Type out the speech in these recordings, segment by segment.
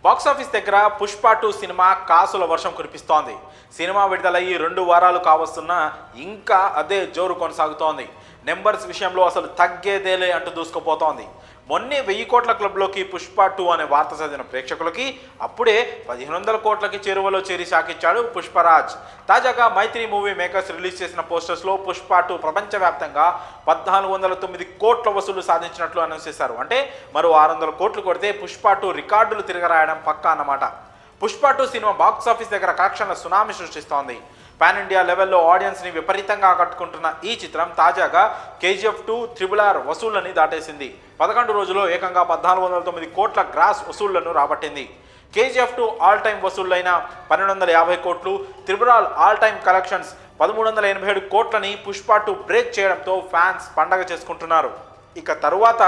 Box office దగ్గర Pushpa 2 cinema కాసుల వర్షం కురిపిస్తోంది. సినిమా విడుదలయ్యి 2 వారాలు కావస్తున్నా ఇంకా అదే జోరు కొనసాగుతోంది. నెంబర్స్ విషయంలో అసలు తగ్గేదేలే అంటూ దూసుకుపోతోంది. మొన్నే 1000 కోట్ల క్లబ్లోకి పుష్ప 2 అనే వార్త చదివిన ప్రేక్షకులకి అప్పుడే 1500 కోట్లకి చేరువలో చేరి షాకిచ్చాడు పుష్పరాజ్. తాజాగా మైత్రి మూవీ మేకర్స్ రిలీజ్ చేసిన పోస్టర్స్లో పుష్ప 2 ప్రపంచవ్యాప్తంగా 1409 కోట్ల వసూలు సాధించినట్లు అనౌన్స్ చేశారు. అంటే మరో 600 కోట్లు కొడితే పుష్ప 2 రికార్డులు తిరగరాయడం పక్కా అన్నమాట. పుష్ప 2 సినిమా బాక్సాఫీస్ దగ్గర కలెక్షన్ల సునామీ సృష్టిస్తోంది. పాన్ ఇండియా లెవెల్లో ఆడియన్స్ని విపరీతంగా ఆకట్టుకుంటున్న ఈ చిత్రం తాజాగా KGF 2 RRR వసూళ్లని దాటేసింది. 11 రోజుల్లో ఏకంగా 1409 కోట్ల గ్రాస్ వసూళ్లను రాబట్టింది. KGF 2 ఆల్ టైమ్ వసూళ్లైన 1250 కోట్లు, RRR ఆల్ టైమ్ కలెక్షన్స్ 1387 కోట్లని పుష్ప 2 బ్రేక్ చేయడంతో ఫ్యాన్స్ పండగ చేసుకుంటున్నారు. ఇక తరువాత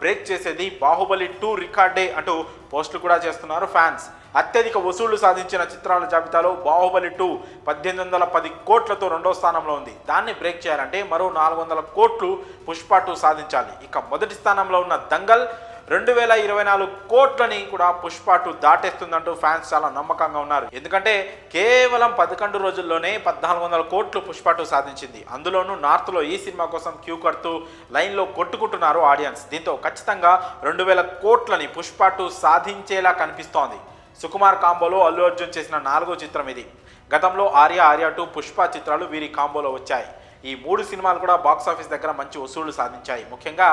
బ్రేక్ చేసేది బాహుబలి 2 రికార్డే అంటూ పోస్టులు కూడా చేస్తున్నారు ఫ్యాన్స్. అత్యధిక వసూళ్లు సాధించిన చిత్రాల జాబితాలో బాహుబలి 2 1810 కోట్లతో 2వ స్థానంలో ఉంది. దాన్ని బ్రేక్ చేయాలంటే మరో 400 కోట్లు పుష్ప 2 సాధించాలి. ఇక మొదటి స్థానంలో ఉన్న దంగల్ 2024 కోట్లని కూడా పుష్ప 2 దాటేస్తుందంటూ ఫ్యాన్స్ చాలా నమ్మకంగా ఉన్నారు. ఎందుకంటే కేవలం 11 రోజుల్లోనే 1400 కోట్లు పుష్ప 2 సాధించింది. అందులోనూ నార్త్లో ఈ సినిమా కోసం క్యూ కడుతూ లైన్లో కొట్టుకుంటున్నారు ఆడియన్స్. దీంతో ఖచ్చితంగా 2000 కోట్లని పుష్ప 2 సాధించేలా కనిపిస్తోంది. సుకుమార్ కాంబోలో అల్లు అర్జున్ చేసిన 4వ చిత్రం ఇది. గతంలో ఆర్య 2 పుష్ప చిత్రాలు వీరి కాంబోలో వచ్చాయి. ఈ 3 సినిమాలు కూడా బాక్సాఫీస్ దగ్గర మంచి వసూళ్లు సాధించాయి. ముఖ్యంగా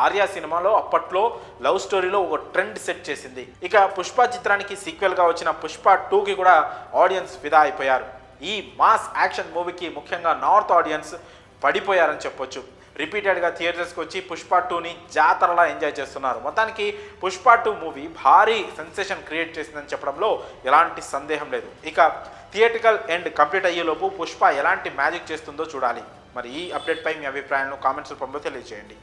ఆర్య సినిమాలో అప్పట్లో లవ్ స్టోరీలో ఒక ట్రెండ్ సెట్ చేసింది. ఇక పుష్ప చిత్రానికి సీక్వెల్గా వచ్చిన పుష్ప 2కి కూడా ఆడియన్స్ ఫిదా అయిపోయారు. ఈ మాస్ యాక్షన్ మూవీకి ముఖ్యంగా నార్త్ ఆడియన్స్ పడిపోయారని చెప్పొచ్చు. రిపీటెడ్గా థియేటర్స్కి వచ్చి పుష్ప 2ని జాతరలా ఎంజాయ్ చేస్తున్నారు. మొత్తానికి పుష్ప 2 మూవీ భారీ సెన్సేషన్ క్రియేట్ చేసిందని చెప్పడంలో ఎలాంటి సందేహం లేదు. ఇక థియేటికల్ ఎండ్ కంప్లీట్ అయ్యేలోపు పుష్ప ఎలాంటి మ్యాజిక్ చేస్తుందో చూడాలి. మరి ఈ అప్డేట్పై మీ అభిప్రాయాలను కామెంట్స్ రూపంలో తెలియజేయండి.